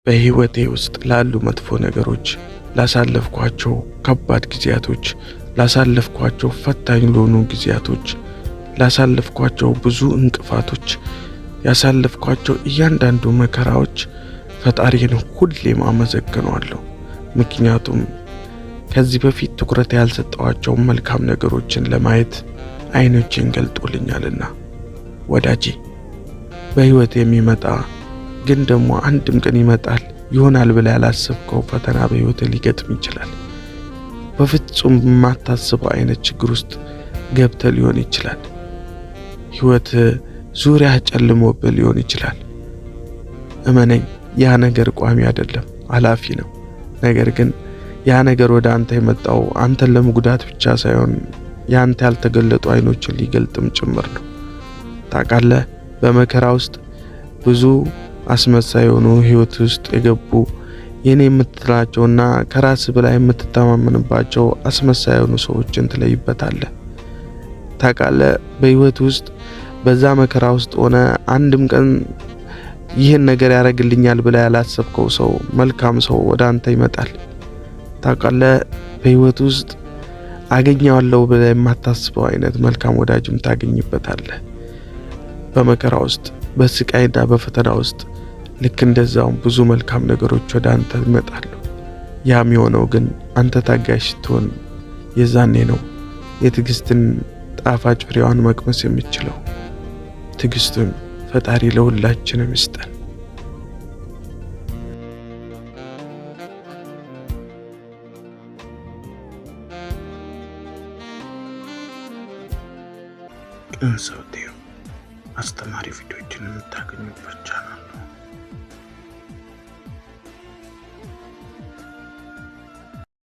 በህይወቴ ውስጥ ላሉ መጥፎ ነገሮች፣ ላሳለፍኳቸው ከባድ ጊዜያቶች፣ ላሳለፍኳቸው ፈታኝ ለሆኑ ጊዜያቶች፣ ላሳለፍኳቸው ብዙ እንቅፋቶች፣ ያሳለፍኳቸው እያንዳንዱ መከራዎች ፈጣሪን ሁሌም አመሰግነዋለሁ። ምክንያቱም ከዚህ በፊት ትኩረት ያልሰጠዋቸው መልካም ነገሮችን ለማየት አይኖቼን ገልጦልኛልና። ወዳጄ በህይወት የሚመጣ ግን ደግሞ አንድም ቀን ይመጣል ይሆናል ብለህ ያላሰብከው ፈተና በህይወት ሊገጥም ይችላል። በፍጹም የማታስበው አይነት ችግር ውስጥ ገብተህ ሊሆን ይችላል። ህይወት ዙሪያ ጨልሞብህ ሊሆን ይችላል። እመነኝ፣ ያ ነገር ቋሚ አይደለም፣ አላፊ ነው። ነገር ግን ያ ነገር ወደ አንተ የመጣው አንተን ለመጉዳት ብቻ ሳይሆን ያንተ ያልተገለጡ አይኖችን ሊገልጥም ጭምር ነው። ታውቃለህ፣ በመከራ ውስጥ ብዙ አስመሳይ የሆኑ ህይወት ውስጥ የገቡ የኔ የምትላቸውና ከራስ በላይ የምትተማመንባቸው አስመሳይ የሆኑ ሰዎችን ትለይበታለህ። ታውቃለህ፣ በህይወት ውስጥ በዛ መከራ ውስጥ ሆነ አንድም ቀን ይህን ነገር ያደርግልኛል ብለህ ያላሰብከው ሰው፣ መልካም ሰው ወደ አንተ ይመጣል። ታውቃለህ፣ በህይወት ውስጥ አገኘዋለሁ ብለህ የማታስበው አይነት መልካም ወዳጅም ታገኝበታለህ። በመከራ ውስጥ በስቃይና በፈተና ውስጥ ልክ እንደዛው ብዙ መልካም ነገሮች ወደ አንተ ይመጣሉ። ያም የሆነው ግን አንተ ታጋሽ ስትሆን የዛኔ ነው የትዕግስትን ጣፋጭ ፍሬዋን መቅመስ የምትችለው። ትዕግስቱን ፈጣሪ ለሁላችንም ይስጠን። ቅን ሰው ቲዩብ አስተማሪ ቪዲዮዎችን የምታገኙበት ቻናል